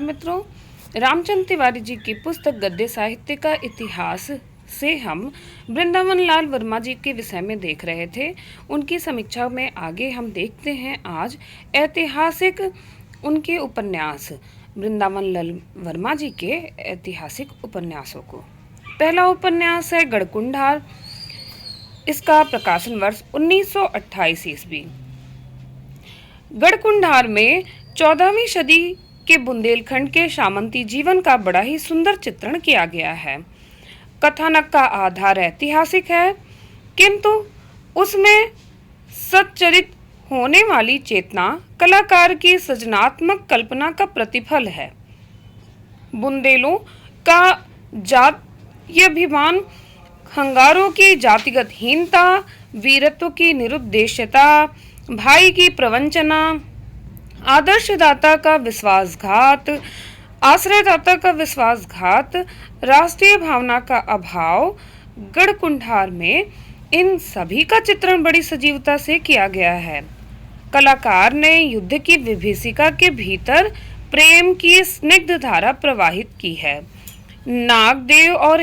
मित्रों, रामचंद्र तिवारी जी की पुस्तक गद्य साहित्य का इतिहास से हम वृंदावन लाल वर्मा जी के विषय में देख रहे थे। उनकी समीक्षा में आगे हम देखते हैं आज ऐतिहासिक उनके उपन्यास वृंदावन लाल वर्मा जी के ऐतिहासिक उपन्यासों को। पहला उपन्यास है गढ़कुंडार। इसका प्रकाशन वर्ष 1928 ईस्वी। गढ़कुंडार में 14वीं सदी के बुंदेलखंड के सामंती जीवन का बड़ा ही सुंदर चित्रण किया गया है। कथानक का आधार ऐतिहासिक है, किंतु उसमें सच्चरित होने वाली चेतना कलाकार की सृजनात्मक कल्पना का प्रतिफल है। बुंदेलों का जातीयाभिमान, खंगारों की जातिगत हीनता, वीरत्व की निरुद्देश्यता, भाई की प्रवंचना, आदर्शदाता का विश्वासघात, आश्रयदाता का विश्वासघात, राष्ट्रीय भावना का अभाव, गढ़कुंडार में इन सभी का चित्रण बड़ी सजीवता से किया गया है। कलाकार ने युद्ध की विभीषिका के भीतर प्रेम की स्निग्ध धारा प्रवाहित की है। नागदेव और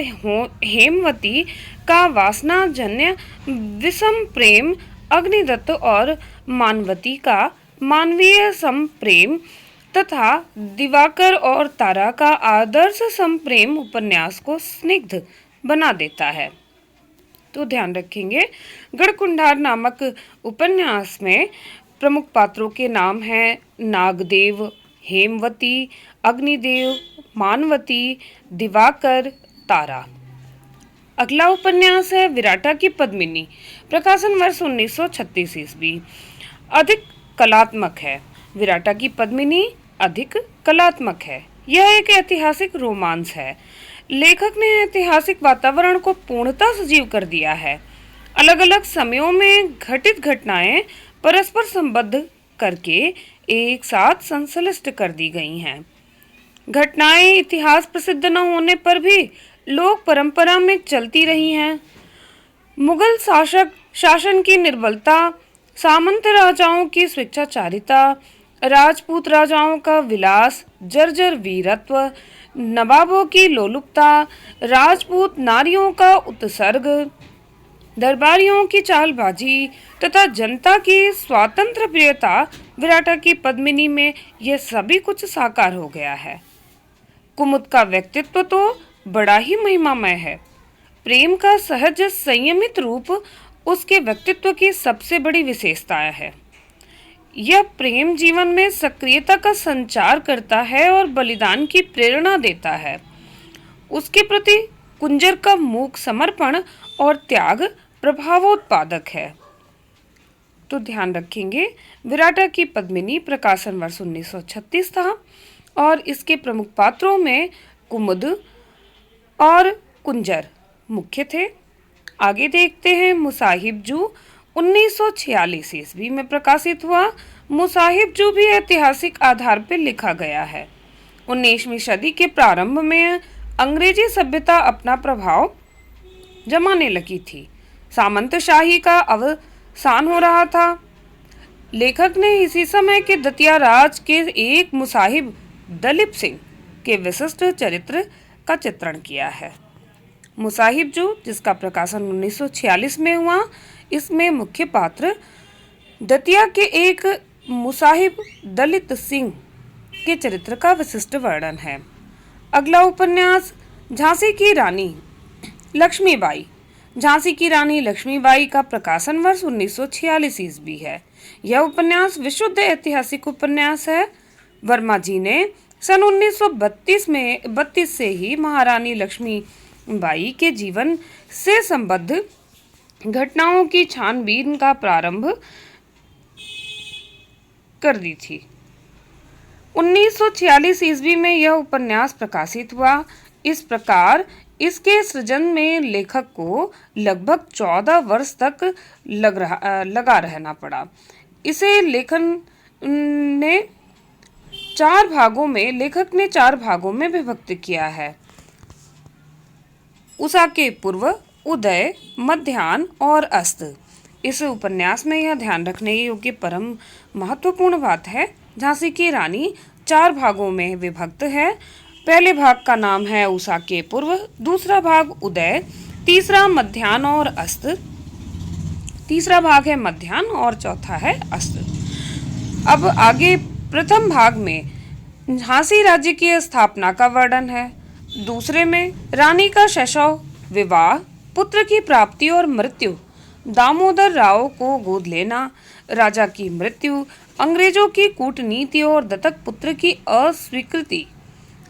हेमवती का वासनाजन्य विषम प्रेम, अग्निदत्त और मानवती का मानवीय समप्रेम तथा दिवाकर और तारा का आदर्श समप्रेम उपन्यास को स्निग्ध बना देता है। तो ध्यान रखेंगे, गढ़कुंडार नामक उपन्यास में प्रमुख पात्रों के नाम हैं नागदेव, हेमवती, अग्निदेव, मानवती, दिवाकर, तारा। अगला उपन्यास है विराटा की पद्मिनी। प्रकाशन वर्ष 1936 ईस्वी। अधिक कलात्मक है। विराटा की पद्मिनी अधिक कलात्मक है। यह एक ऐतिहासिक रोमांस है। लेखक ने ऐतिहासिक वातावरण को पूर्णतः सजीव कर दिया है। अलग अलग समयों में घटित घटनाएं परस्पर संबद्ध करके एक साथ संश्लिष्ट कर दी गई हैं। घटनाएं इतिहास प्रसिद्ध न होने पर भी लोक परंपरा में चलती रही हैं। मुगल शासन की निर्बलता, सामंत राजाओं की स्वेच्छाचारिता, राजपूत राजाओं का विलास, जर्जर वीरत्व, नवाबों की लोलुपता, राजपूत नारियों का उत्सर्ग, दरबारियों की चालबाजी तथा जनता की स्वातंत्र प्रियता, विराटा की पद्मिनी में यह सभी कुछ साकार हो गया है। कुमुद का व्यक्तित्व तो बड़ा ही महिमामय है। प्रेम का सहज संयमित रूप उसके व्यक्तित्व की सबसे बड़ी विशेषता है। यह प्रेम जीवन में सक्रियता का संचार करता है और बलिदान की प्रेरणा देता है। उसके प्रति कुंजर का मूक समर्पण और त्याग प्रभावोत्पादक है। तो ध्यान रखेंगे, विराटा की पद्मिनी प्रकाशन वर्ष 1936 था और इसके प्रमुख पात्रों में कुमुद और कुंजर मुख्य थे। आगे देखते हैं मुसाहिब जू। 1946 ईस्वी में प्रकाशित हुआ। मुसाहिब जू भी ऐतिहासिक आधार पर लिखा गया है। 19वीं सदी के प्रारंभ में अंग्रेजी सभ्यता अपना प्रभाव जमाने लगी थी। सामंतशाही का अवसान हो रहा था। लेखक ने इसी समय के दतिया राज के एक मुसाहिब दलीप सिंह के विशिष्ट चरित्र का चित्रण किया है। मुसाहिब जू, जिसका प्रकाशन 1946 में हुआ, इसमें मुख्य पात्र दतिया के एक मुसाहिब दलित सिंह के चरित्र का विशिष्ट वर्णन है। अगला उपन्यास झांसी की रानी लक्ष्मीबाई। झांसी की रानी लक्ष्मीबाई का प्रकाशन वर्ष 1946 ईस्वी है। यह उपन्यास विशुद्ध ऐतिहासिक उपन्यास है। वर्मा जी ने सन 1932 से ही महारानी लक्ष्मीबाई के जीवन से संबद्ध घटनाओं की छानबीन का प्रारंभ कर दी थी। 1946 ईस्वी में यह उपन्यास प्रकाशित हुआ। इस प्रकार इसके सृजन में लेखक को लगभग 14 वर्ष तक लगा रहना पड़ा। इसे लेखक ने चार भागों में विभक्त किया है। उषा के पूर्व, उदय, मध्याह्न और अस्त। इस उपन्यास में यह ध्यान रखने योग्य परम महत्वपूर्ण बात है, झांसी की रानी 4 भागों में विभक्त है। पहले भाग का नाम है उषा के पूर्व, दूसरा भाग उदय, तीसरा मध्याह्न और अस्त, तीसरा भाग है मध्याह्न और चौथा है अस्त। अब आगे प्रथम भाग में झांसी राज्य की स्थापना का वर्णन है। दूसरे में रानी का शैशव, विवाह, पुत्र की प्राप्ति और मृत्यु, दामोदर राव को गोद लेना, राजा की मृत्यु, अंग्रेजों की कूटनीति और दत्तक पुत्र की अस्वीकृति,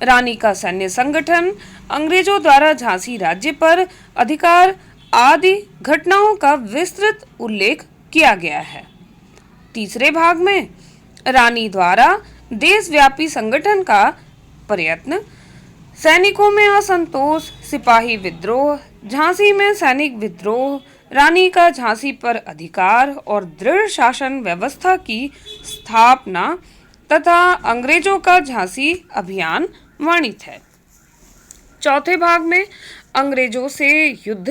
रानी का सैन्य संगठन, अंग्रेजों द्वारा झांसी राज्य पर अधिकार आदि घटनाओं का विस्तृत उल्लेख किया गया है। तीसरे भाग में रानी द्वारा देशव्यापी संगठन का प्रयत्न, सैनिकों में असंतोष, सिपाही विद्रोह, झांसी में सैनिक विद्रोह, रानी का झांसी पर अधिकार और दृढ़ शासन व्यवस्था की स्थापना तथा अंग्रेजों का झांसी अभियान वर्णित है। चौथे भाग में अंग्रेजों से युद्ध,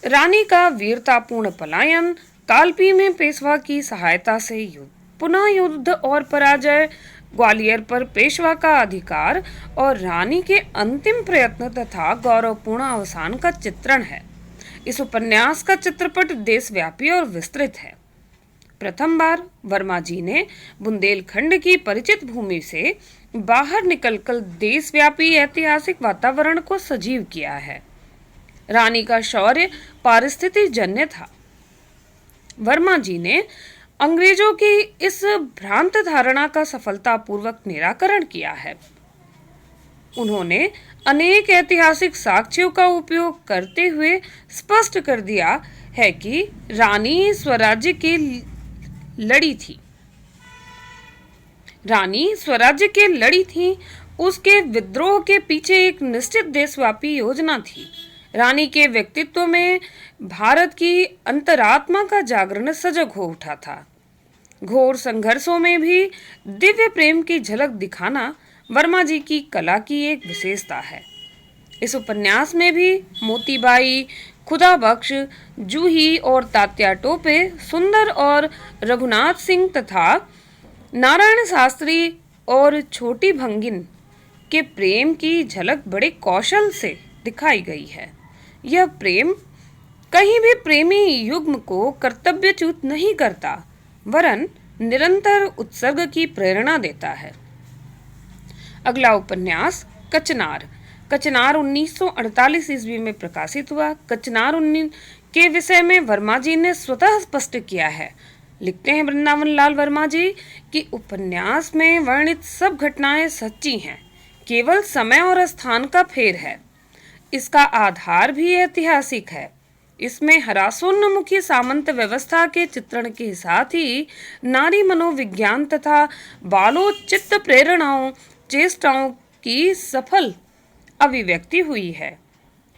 रानी का वीरतापूर्ण पलायन, कालपी में पेशवा की सहायता से युद्ध, पुनः युद्ध और पराजय, ग्वालियर पर पेशवा का अधिकार और रानी के अंतिम प्रयत्न तथा गौरवपूर्ण अवसान का चित्रण है। इस उपन्यास का चित्रपट देशव्यापी और विस्तृत है। प्रथम बार वर्मा जी ने बुंदेलखंड की परिचित भूमि से बाहर निकलकर देशव्यापी ऐतिहासिक वातावरण को सजीव किया है। रानी का शौर्य पारिस्थितिक जन्य था। वर्मा जी ने अंग्रेजों की इस भ्रांत धारणा का सफलतापूर्वक निराकरण किया है। उन्होंने अनेक ऐतिहासिक साक्ष्यों का उपयोग करते हुए स्पष्ट कर दिया है कि रानी स्वराज्य की लड़ी थी। रानी स्वराज्य के लड़ी थी। उसके विद्रोह के पीछे एक निश्चित देशव्यापी योजना थी। रानी के व्यक्तित्व में भारत की अंतरात्मा का जागरण सजग हो उठा था। घोर संघर्षों में भी दिव्य प्रेम की झलक दिखाना वर्मा जी की कला की एक विशेषता है। इस उपन्यास में भी मोतीबाई, खुदा बख्श, जूही और तात्या टोपे, सुंदर और रघुनाथ सिंह तथा नारायण शास्त्री और छोटी भंगिन के प्रेम की झलक बड़े कौशल से दिखाई गई है। यह प्रेम कहीं भी प्रेमी युग्म को कर्तव्यच्युत नहीं करता, वरन निरंतर उत्सर्ग की प्रेरणा देता है। अगला उपन्यास कचनार। कचनार 1948 ईस्वी में प्रकाशित हुआ। कचनार 19 के विषय में वर्मा जी ने स्वतः स्पष्ट किया है। लिखते हैं वृंदावन लाल वर्मा जी कि उपन्यास में वर्णित सब घटनाएं सच्ची हैं, केवल समय और स्थान का फेर है। इसका आधार भी ऐतिहासिक है। इसमें हरासोन्मुखी सामंत व्यवस्था के चित्रण के साथ ही नारी मनोविज्ञान तथा बालोचित प्रेरणाओं, चेष्टाओं की सफल अभिव्यक्ति हुई है।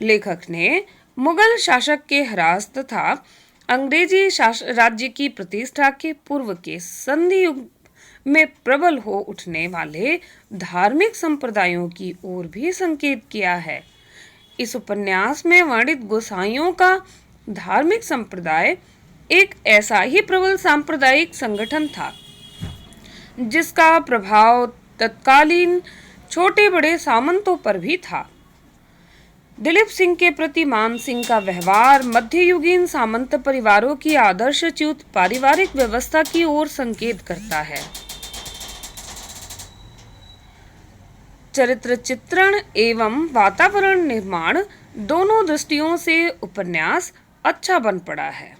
लेखक ने मुगल शासक के ह्रास तथा अंग्रेजी राज्य की प्रतिष्ठा के पूर्व के संधि युग में प्रबल हो उठने वाले धार्मिक संप्रदायों की ओर भी संकेत किया है। इस उपन्यास में वर्णित गोसाइयों का धार्मिक संप्रदाय एक ऐसा ही प्रबल सांप्रदायिक संगठन था जिसका प्रभाव तत्कालीन छोटे बड़े सामंतों पर भी था। दिलीप सिंह के प्रति मान सिंह का व्यवहार मध्ययुगीन सामंत परिवारों की आदर्शच्युत पारिवारिक व्यवस्था की ओर संकेत करता है। चरित्र चित्रण एवं वातावरण निर्माण दोनों दृष्टियों से उपन्यास अच्छा बन पड़ा है।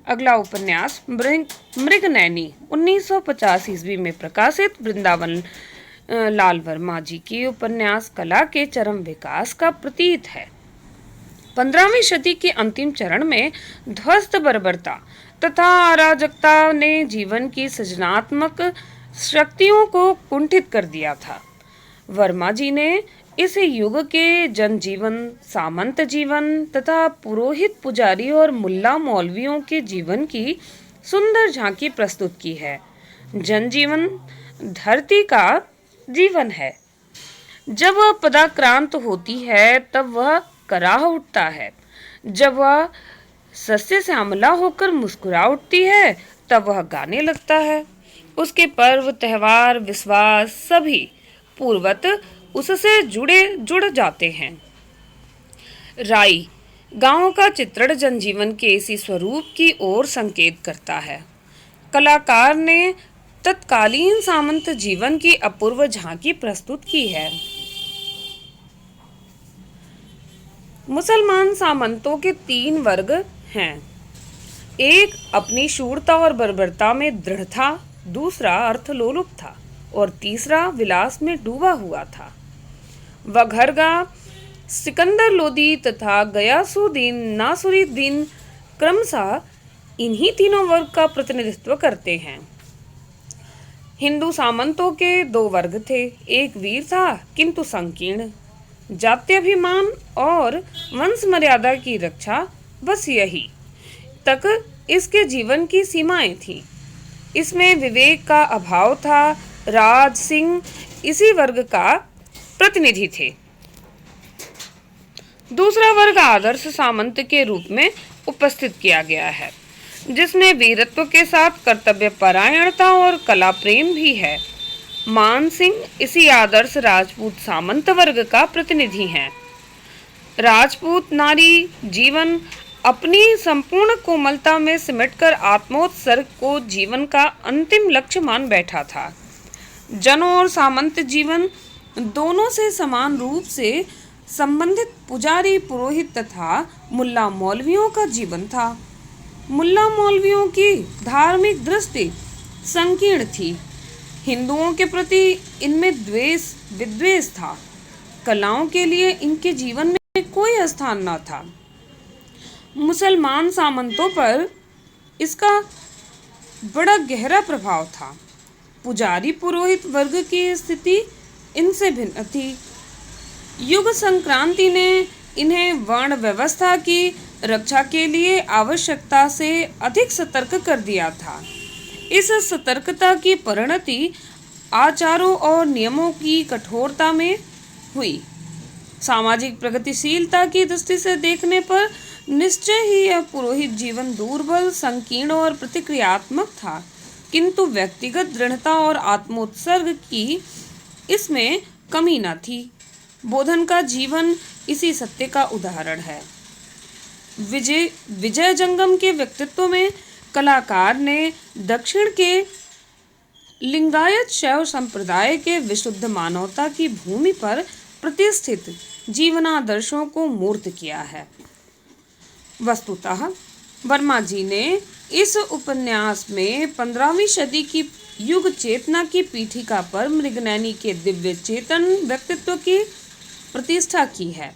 अगला उपन्यास मृगनयनी 1950 ईस्वी में प्रकाशित वृंदावन लाल वर्मा जी की उपन्यास कला के चरम विकास का प्रतीक है। 15वीं शती के अंतिम चरण में ध्वस्त बर्बरता तथा अराजकता ने जीवन की सृजनात्मक शक्तियों को कुंठित कर दिया था। वर्मा जी ने इस युग के जनजीवन, सामंत जीवन तथा पुरोहित, पुजारी और मुल्ला मौलवियों के जीवन की सुंदर झांकी प्रस्तुत की है। जनजीवन धरती का जीवन है। जब वह पदाक्रांत होती है तब वह कराह उठता है। जब वह सस्य श्यामला होकर मुस्कुरा उठती है तब वह गाने लगता है। उसके पर्व त्योहार विश्वास सभी पूर्वत उससे जुड़ जाते हैं। राई गांव का चित्रण जनजीवन के इसी स्वरूप की ओर संकेत करता है। कलाकार ने तत्कालीन सामंत जीवन की अपूर्व झांकी प्रस्तुत की है। मुसलमान सामंतों के 3 वर्ग हैं। एक अपनी शूरता और बर्बरता में दृढ़ था, दूसरा अर्थलोलुप था और तीसरा विलास में डूबा हुआ था। वघरगा, सिकंदर लोदी तथा गयासुद्दीन नासुरुद्दीन क्रमशः इन्हीं तीनों वर्ग का प्रतिनिधित्व करते हैं। हिंदू सामंतों के 2 वर्ग थे। एक वीर था किंतु संकीर्ण, जात्यभिमान और वंश मर्यादा की रक्षा, बस यही तक इसके जीवन की सीमाएं थीं। इसमें विवेक का अभाव था। राज सिंह इसी वर्ग का प्रतिनिधि थे। दूसरा वर्ग आदर्श सामंत के रूप में उपस्थित किया गया है, जिसमें वीरत्व के साथ कर्तव्य परायणता और कला प्रेम भी है। मान सिंह इसी आदर्श राजपूत सामंत वर्ग का प्रतिनिधि हैं। राजपूत नारी जीवन अपनी संपूर्ण कोमलता में सिमटकर आत्मोत्सर्ग को जीवन का अंतिम लक्ष्य मान बैठा था। जन और सामंत जीवन दोनों से समान रूप से संबंधित पुजारी पुरोहित तथा मुल्ला मौलवियों का जीवन था। मुल्ला मौलवियों की धार्मिक दृष्टि संकीर्ण थी। हिंदुओं के प्रति इनमें विद्वेष था। कलाओं के लिए इनके जीवन में कोई स्थान न था। मुसलमान सामंतों पर इसका बड़ा गहरा प्रभाव था। पुजारी पुरोहित वर्ग की स्थिति इनसे भिन्न थी। युग संक्रांति ने इन्हें वर्ण व्यवस्था की रक्षा के लिए आवश्यकता से अधिक सतर्क कर दिया था। इस सतर्कता की परिणति आचारों और नियमों की कठोरता में हुई। सामाजिक प्रगतिशीलता की दृष्टि से देखने पर निश्चय ही यह पुरोहित जीवन दुर्बल, संकीर्ण और प्रतिक्रियात्मक था, किंतु व्यक्तिगत दृढ़ता और आत्मोत्सर्ग की इसमें कमी न थी। बोधन का जीवन इसी सत्य का उदाहरण है। विजय जंगम के व्यक्तित्व में कलाकार ने दक्षिण के लिंगायत शैव संप्रदाय के विशुद्ध मानवता की भूमि पर प्रतिष्ठित जीवनादर्शों को मूर्त किया है। वस्तुतः वर्मा जी ने इस उपन्यास में 15वीं सदी की युग चेतना की पीठिका पर मृगनयनी के दिव्य चेतन व्यक्तित्व की प्रतिष्ठा की है।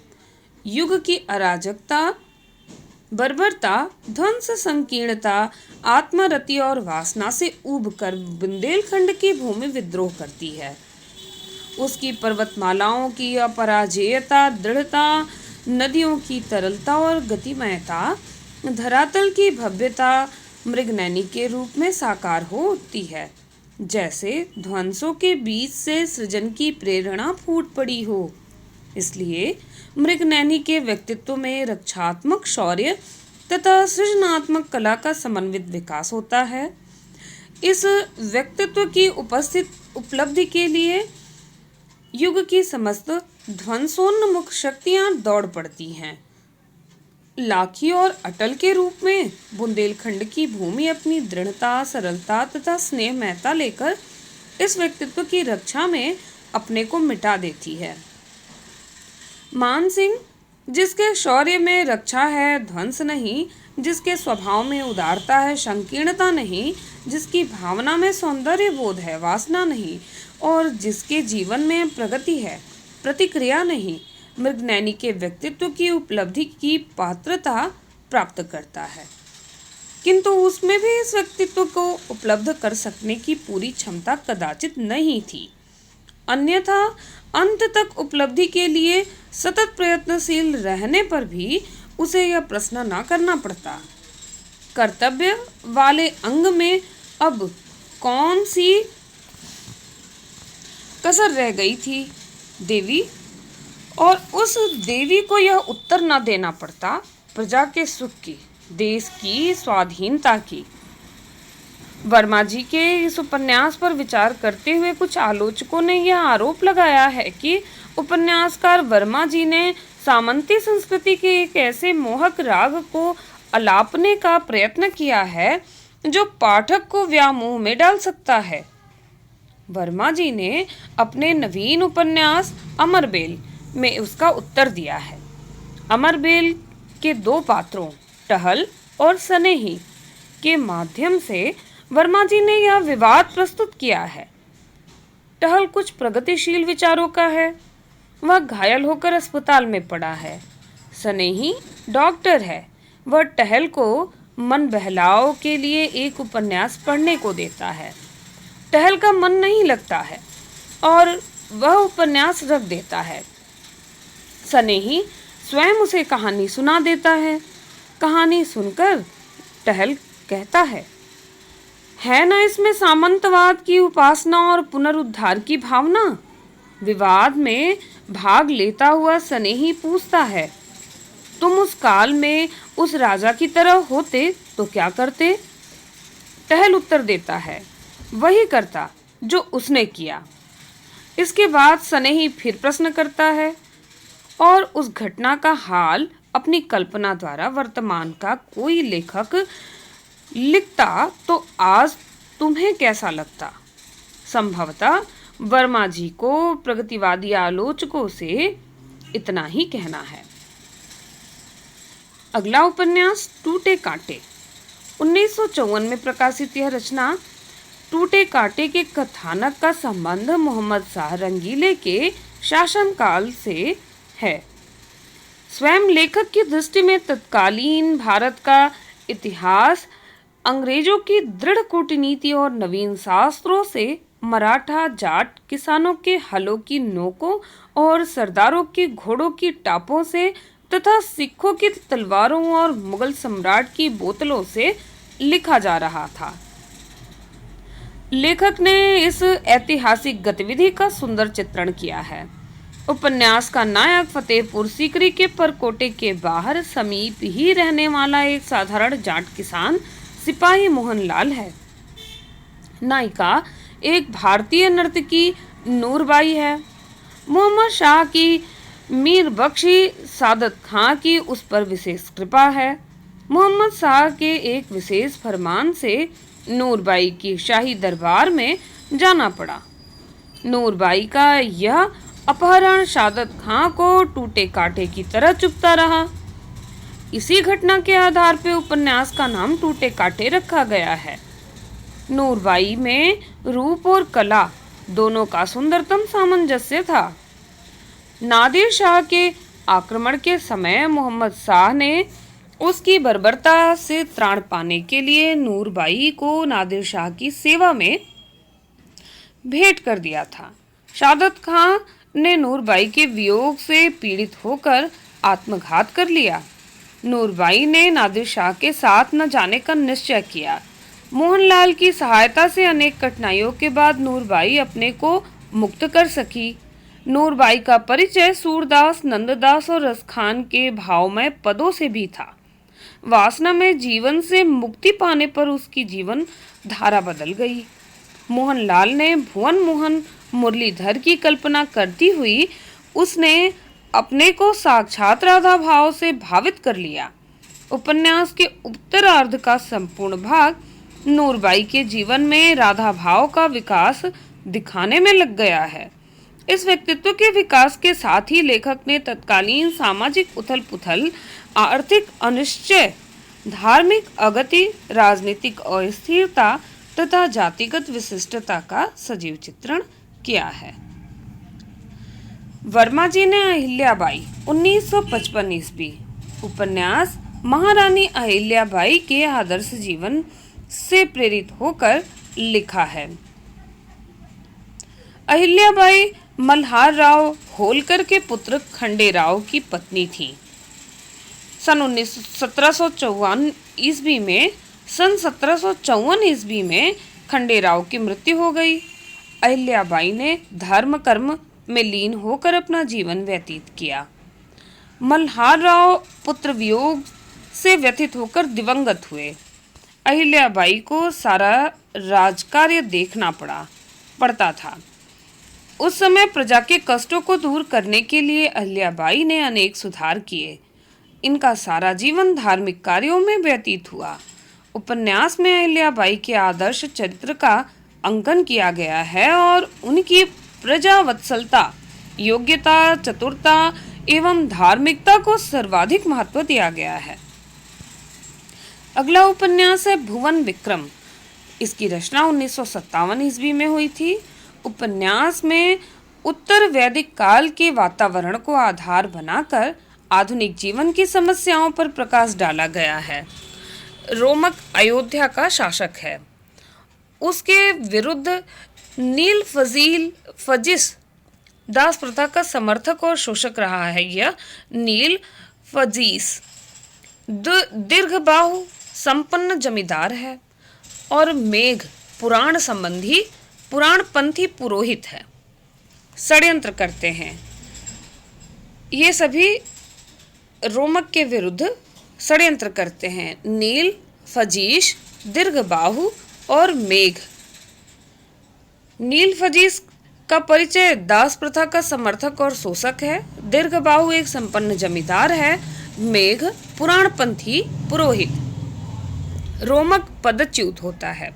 युग की अराजकता, बर्बरता, ध्वंस, संकीर्णता, आत्मरति और वासना से ऊबकर बुंदेलखंड की भूमि विद्रोह करती है। उसकी पर्वतमालाओं की अपराजेयता, दृढ़ता, नदियों की तरलता और गतिमयता, धरातल की भव्यता मृगनयनी के रूप में साकार हो उठती है, जैसे ध्वंसों के बीच से सृजन की प्रेरणा फूट पड़ी हो। इसलिए मृगनयनी के व्यक्तित्व में रक्षात्मक शौर्य तथा सृजनात्मक कला का समन्वित विकास होता है। इस व्यक्तित्व की उपलब्धि के लिए युग की समस्त ध्वंसोन्मुख शक्तियां दौड़ पड़ती हैं। लाखी और अटल के रूप में बुंदेलखंड की भूमि अपनी दृढ़ता, सरलता तथा स्नेहमयता लेकर इस व्यक्तित्व की रक्षा में अपने को मिटा देती है। मान सिंह, जिसके शौर्य में रक्षा है, ध्वंस नहीं, जिसके स्वभाव में उदारता है, संकीर्णता नहीं, जिसकी भावना में सौंदर्य बोध है, वासना नहीं, और जिसके जीवन में प्रगति है, प्रतिक्रिया नहीं, मृगनयनी के व्यक्तित्व की उपलब्धि की पात्रता प्राप्त करता है। किंतु उसमें भी इस व्यक्तित्व को उपलब्ध कर सकने की पूरी क्षमता कदाचित नहीं थी। अन्यथा अंत तक उपलब्धि के लिए सतत प्रयत्नशील रहने पर भी उसे यह प्रश्न न करना पड़ता, कर्तव्य वाले अंग में अब कौन सी कसर रह गई थी देवी, और उस देवी को यह उत्तर न देना पड़ता प्रजा के सुख की, देश की स्वाधीनता की। वर्मा जी के इस उपन्यास पर विचार करते हुए कुछ आलोचकों ने यह आरोप लगाया है कि उपन्यासकार वर्मा जी ने सामंती संस्कृति के एक ऐसे मोहक राग को अलापने का प्रयत्न किया है जो पाठक को व्यामोह में डाल सकता है। वर्मा जी ने अपने नवीन उपन्यास अमरबेल में उसका उत्तर दिया है। अमरबेल के दो पात्रों टहल और सनेही के माध्यम से वर्मा जी ने यह विवाद प्रस्तुत किया है। टहल कुछ प्रगतिशील विचारों का है, वह घायल होकर अस्पताल में पड़ा है। सनेही डॉक्टर है, वह टहल को मन बहलाव के लिए एक उपन्यास पढ़ने को देता है। टहल का मन नहीं लगता है और वह उपन्यास रख देता है। सनेही स्वयं उसे कहानी सुना देता है। कहानी सुनकर टहल कहता है ना इसमें सामंतवाद की उपासना और पुनरुद्धार की भावना। विवाद में भाग लेता हुआ सनेही पूछता है, तुम उस काल में उस राजा की तरह होते तो क्या करते? टहल उत्तर देता है, वही करता जो उसने किया। इसके बाद सनेही फिर प्रश्न करता है और उस घटना का हाल अपनी कल्पना द्वारा वर्तमान का कोई लेखक लिखता तो आज तुम्हें कैसा लगता? संभवतः वर्मा जी को प्रगतिवादी आलोचकों से इतना ही कहना है। अगला उपन्यास टूटे कांटे। 1954 में प्रकाशित यह रचना टूटे कांटे के कथानक का संबंध मोहम्मद शाह रंगीले के शासनकाल से है। स्वयं लेखक की दृष्टि में तत्कालीन भारत का इतिहास अंग्रेजों की दृढ़ कूटनीति और नवीन शास्त्रों से मराठा जाट किसानों के हलों की नोकों और सरदारों के घोड़ों की टापों से तथा सिखों की तलवारों और मुगल सम्राट की बोतलों से लिखा जा रहा था। लेखक ने इस ऐतिहासिक गतिविधि का सुंदर चित्रण किया है। उपन्यास का नायक फतेहपुर सीकरी के परकोटे के बाहर समीप ही रहने वाला एक साधारण जाट किसान सिपाही मोहनलाल है। नायिका एक भारतीय नर्तकी नूरबाई है। मोहम्मद शाह की मीर बख्शी सादत खां की उस पर विशेष कृपा है। मोहम्मद शाह के एक विशेष फरमान से नूरबाई की शाही दरबार में जाना पड़ा। नूरबाई का यह अपहरण सादत खां को टूटे कांटे की तरह चुभता रहा। इसी घटना के आधार पर उपन्यास का नाम टूटे कांटे रखा गया है। नूरबाई में रूप और कला दोनों का सुंदरतम सामंजस्य था। नादिर शाह के आक्रमण के समय मोहम्मद शाह ने उसकी बर्बरता से त्राण पाने के लिए नूरबाई को नादिर शाह की सेवा में भेंट कर दिया था। सादत खां ने नूरबाई के वियोग से पीड़ित होकर आत्मघात कर लिया। नूरबाई ने नादिर शाह के साथ न जाने का निश्चय किया। मोहनलाल की सहायता से अनेक कठिनाइयों के बाद नूरबाई अपने को मुक्त कर सकी। नूरबाई का परिचय सूरदास, नंददास और रसखान के भावमय पदों से भी था। वासना में जीवन से मुक्ति पाने पर उसकी जीवन धारा बदल गई। मोहनलाल ने भुवन मोहन मुरलीधर की कल्पना करती हुई उसने अपने को साक्षात राधा भाव से भावित कर लिया। उपन्यास के उत्तरार्ध का संपूर्ण भाग नूरबाई के जीवन में राधा भाव का विकास दिखाने में लग गया है। इस व्यक्तित्व के विकास के साथ ही लेखक ने तत्कालीन सामाजिक उथल-पुथल, आर्थिक अनिश्चय, धार्मिक अगति, राजनीतिक अस्थिरता तथा जातिगत विशिष्टता का सजीव चित्रण किया है। वर्मा जी ने अहिल्याबाई 1955 ईस्वी उपन्यास महारानी अहिल्याबाई के आदर्श जीवन से प्रेरित होकर लिखा है। अहिल्याबाई मल्हार राव होलकर के पुत्र खंडेराव की पत्नी थी। सन 1754 ईस्वी में खंडेराव की मृत्यु हो गई। अहिल्याबाई ने धर्म कर्म में लीन होकर अपना जीवन व्यतीत किया। मल्हार राव पुत्र वियोग से व्यथित होकर दिवंगत हुए। अहिल्याबाई को सारा राजकार्य देखना पड़ता था। उस समय प्रजा के कष्टों को दूर करने के लिए अहिल्याबाई ने अनेक सुधार किए। इनका सारा जीवन धार्मिक कार्यों में व्यतीत हुआ। उपन्यास में अहिल्याबाई के आदर्श चरित्र का अंकन किया गया है और उनकी प्रजा वत्सलता, योग्यता, चतुरता एवं धार्मिकता को सर्वाधिक महत्व दिया गया है। अगला उपन्यास है भुवन विक्रम। इसकी रचना 1957 ईस्वी में हुई थी। उपन्यास में उत्तर वैदिक काल के वातावरण को आधार बनाकर आधुनिक जीवन की समस्याओं पर प्रकाश डाला गया है। रोमक अयोध्या का शासक है। उसके विरुद्ध नील फजीस दास प्रथा का समर्थक और शोषक रहा है। यह नील फजीस दीर्घबाहु संपन्न जमींदार है और मेघ पुराणपंथी पुरोहित है। षड्यंत्र करते हैं। ये सभी रोमक के विरुद्ध षड्यंत्र करते हैं। नील फजीस, दीर्घबाहु और मेघ। नील फजीस का परिचय दास प्रथा का समर्थक और शोषक है। दीर्घबाहु एक संपन्न जमींदार है। मेघ पुराणपंथी पुरोहित। रोमक पदच्युत होता है,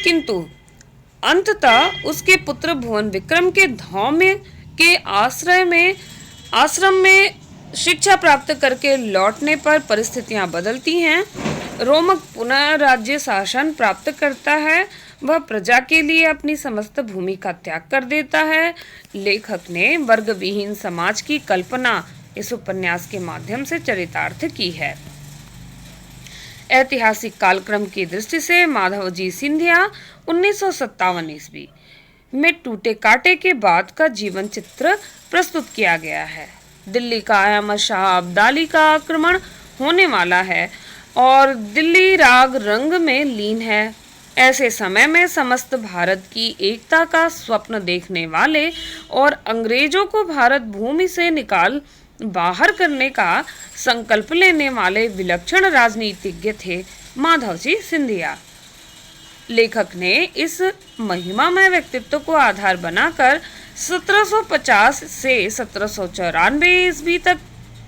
किंतु अंततः उसके पुत्र भुवन विक्रम के धौम्य के आश्रम में शिक्षा प्राप्त करके लौटने पर परिस्थितियां बदलती हैं। रोमक पुनः राज्य शासन प्राप्त करता है। वह प्रजा के लिए अपनी समस्त भूमि का त्याग कर देता है। लेखक ने वर्ग विहीन समाज की कल्पना इस उपन्यास के माध्यम से चरितार्थ की है। ऐतिहासिक कालक्रम की दृष्टि से माधवजी सिंधिया 1957 ईस्वी में टूटे काटे के बाद का जीवन चित्र प्रस्तुत किया गया है। दिल्ली का अहमद शाह अब्दाली का आक्रमण होने वाला है और दिल्ली राग रंग में लीन है। ऐसे समय में समस्त भारत की एकता का स्वप्न देखने वाले और अंग्रेजों को भारत भूमि से निकाल बाहर करने का संकल्प लेने वाले विलक्षण राजनीतिज्ञ थे माधवजी सिंधिया। लेखक ने इस महिमामय व्यक्तित्व को आधार बनाकर 1750 से 1794 ईस्वी तक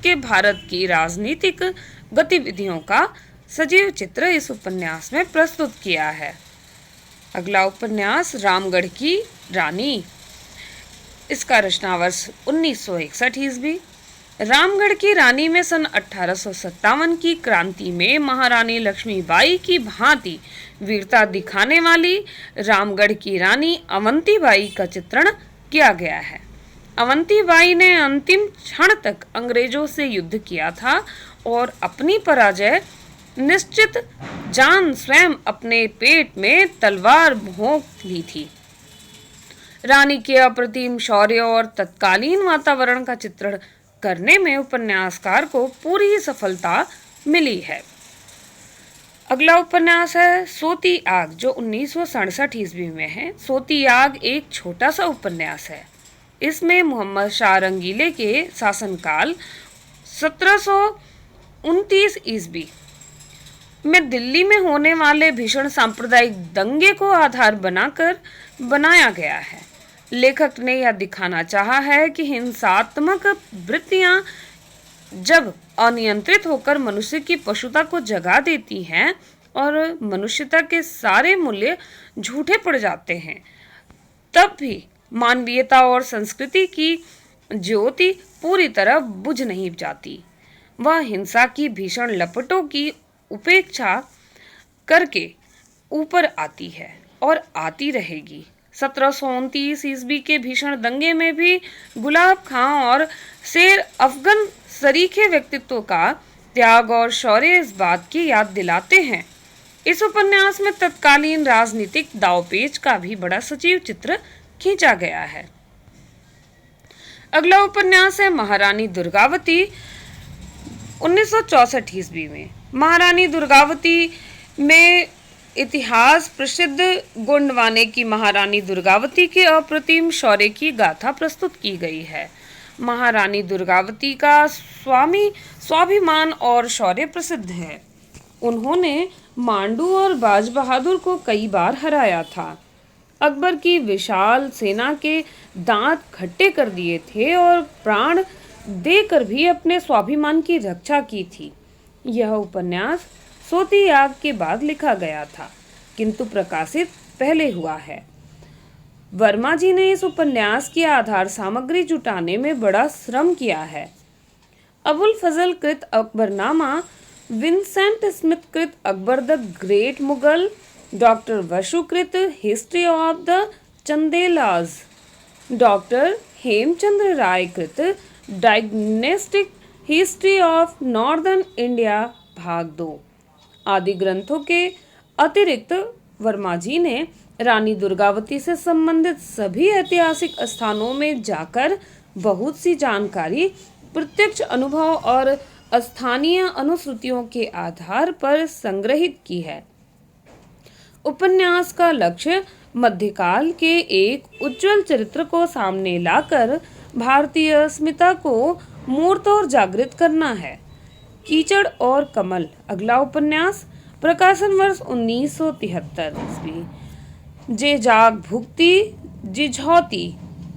के भारत की राजनीतिक गतिविधियों का सजीव चित्र इस उपन्यास में प्रस्तुत किया है। अगला उपन्यास रामगढ़ की रानी। इसका रचना वर्ष 1961 ईस्वी। रामगढ़ की रानी में सन 1857 की क्रांति में महारानी लक्ष्मीबाई की भांति वीरता दिखाने वाली रामगढ़ की रानी अवंतीबाई का चित्रण किया गया है। अवंतीबाई ने अंतिम क्षण तक अंग्रेजों से युद्ध किया था और अपनी पराजय निश्चित जान स्वयं अपने पेट में तलवार भोंक ली थी। रानी के अप्रतिम शौर्य और तत्कालीन वातावरण का चित्रण करने में उपन्यासकार को पूरी सफलता मिली है। अगला उपन्यास है सोती आग, जो 1967 ईस्वी में है। सोती आग एक छोटा सा उपन्यास है। इसमें मोहम्मद शाह रंगीले के शासनकाल 1729 ईस्वी में दिल्ली में होने वाले भीषण सांप्रदायिक दंगे को आधार बनाकर बनाया गया है। लेखक ने यह दिखाना चाहा है कि हिंसात्मक वृत्तियां जब अनियंत्रित होकर मनुष्य की पशुता को जगा देती हैं और मनुष्यता के सारे मूल्य झूठे पड़ जाते हैं, तब भी मानवीयता और संस्कृति की ज्योति पूरी तरह बुझ नहीं जाती। वह हिंसा की भीषण लपटों की उपेक्षा करके ऊपर आती है और आती रहेगी। 1729 ईस्वी के भीषण दंगे में भी गुलाब खां और शेर अफगन सरीखे व्यक्तित्व का त्याग और शौर्य इस बात की याद दिलाते हैं। इस उपन्यास में तत्कालीन राजनीतिक दांवपेच का भी बड़ा सजीव चित्र खींचा गया है। अगला उपन्यास है महारानी दुर्गावती। 1964 ईस्वी में महारानी दुर्गावती में इतिहास प्रसिद्ध गोंडवाने की महारानी दुर्गावती के अप्रतिम शौर्य की गाथा प्रस्तुत की गई है। महारानी दुर्गावती का स्वाभिमान और शौर्य प्रसिद्ध है। उन्होंने मांडू और बाज बहादुर को कई बार हराया था। अकबर की विशाल सेना के दांत खट्टे कर दिए थे और प्राण देकर भी अपने स्वाभिमान की रक्षा की थी। यह उपन्यास सोती आग के बाद लिखा गया था, किंतु प्रकाशित पहले हुआ है। वर्मा जी ने इस उपन्यास की आधार सामग्री जुटाने में बड़ा श्रम किया है। अबुल फजल कृत अकबरनामा, विंसेंट स्मिथ कृत Akbar the great Mughal, doctor Vasu कृत history of the Chandelas, doctor Hemchandra Ray कृत diagnostic history of northern India भाग 2 आदि ग्रंथों के अतिरिक्त वर्मा जी ने रानी दुर्गावती से संबंधित सभी ऐतिहासिक स्थानों में जाकर बहुत सी जानकारी प्रत्यक्ष अनुभव और स्थानीय अनुश्रुतियों के आधार पर संग्रहित की है। उपन्यास का लक्ष्य मध्यकाल के एक उज्जवल चरित्र को सामने लाकर भारतीय अस्मिता को मूर्त और जागृत करना है। कीचड़ और कमल अगला उपन्यास, प्रकाशन वर्ष 1973 ईस्वी। जे जाग भुक्ति जिझौती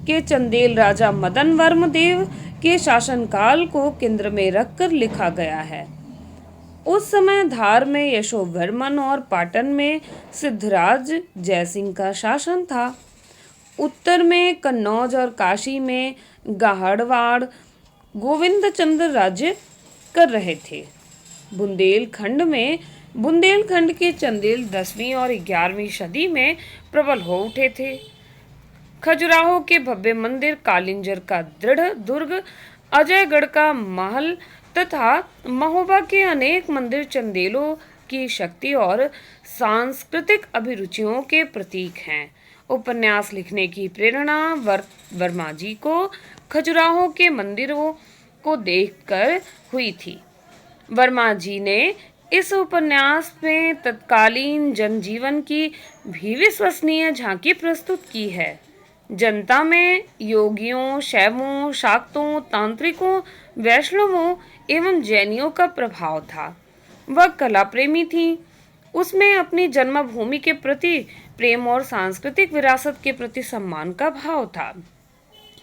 के चंदेल राजा मदन वर्म देव के शासनकाल को केंद्र में रखकर लिखा गया है। उस समय धार में यशोवर्मन और पाटन में सिद्धराज जयसिंह का शासन था। उत्तर में कन्नौज और काशी में गाहड़वाड़ गोविंद चंद्र राज्य कर रहे थे। बुंदेलखंड के चंदेल 10वीं और 11वीं सदी में प्रबल हो उठे थे। खजुराहो के भव्य मंदिर, कालिंजर का दृढ़ दुर्ग, अजयगढ़ का महल तथा महोबा के अनेक मंदिर चंदेलों की शक्ति और सांस्कृतिक अभिरुचियों के प्रतीक हैं। उपन्यास लिखने की प्रेरणा वर्मा जी को खजुराहो के मंदिरों को देखकर हुई थी। वर्मा जी ने इस उपन्यास में तत्कालीन जनजीवन की भी विश्वसनीय झांकी प्रस्तुत की है। जनता में योगियों, शैवों, शाक्तों, तांत्रिकों, वैष्णवों एवं जैनियों का प्रभाव था। वह कला प्रेमी थी। उसमें अपनी जन्मभूमि के प्रति प्रेम और सांस्कृतिक विरासत के प्रति सम्मान का भाव था।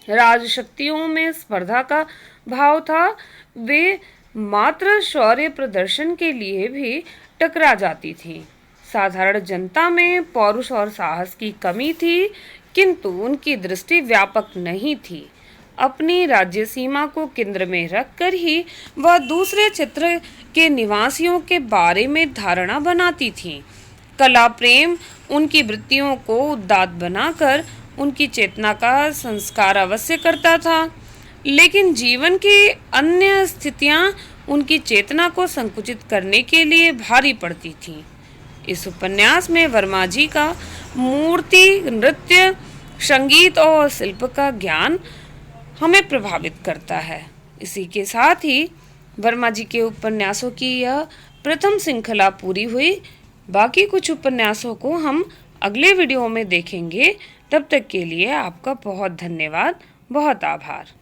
राजशक्तियों में स्पर्धा का भाव था। वे मात्र शौर्य प्रदर्शन के लिए भी टकरा जाती थी। साधारण जनता में पौरुष और साहस की कमी थी, किंतु उनकी दृष्टि व्यापक नहीं थी। अपनी राज्य सीमा को केंद्र में रखकर ही वह दूसरे क्षेत्र के निवासियों के बारे में धारणा बनाती थी। कला प्रेम उनकी वृत्तियों को उदात्त बनाकर उनकी चेतना का संस्कार अवश्य करता था, लेकिन जीवन की अन्य स्थितियां उनकी चेतना को संकुचित करने के लिए भारी पड़ती थीं। इस उपन्यास में वर्मा जी का मूर्ति, नृत्य, संगीत और शिल्प का ज्ञान हमें प्रभावित करता है। इसी के साथ ही वर्मा जी के उपन्यासों की यह प्रथम श्रृंखला पूरी हुई। बाकी कुछ उपन्यासों को हम अगले वीडियो में देखेंगे। तब तक के लिए आपका बहुत धन्यवाद, बहुत आभार।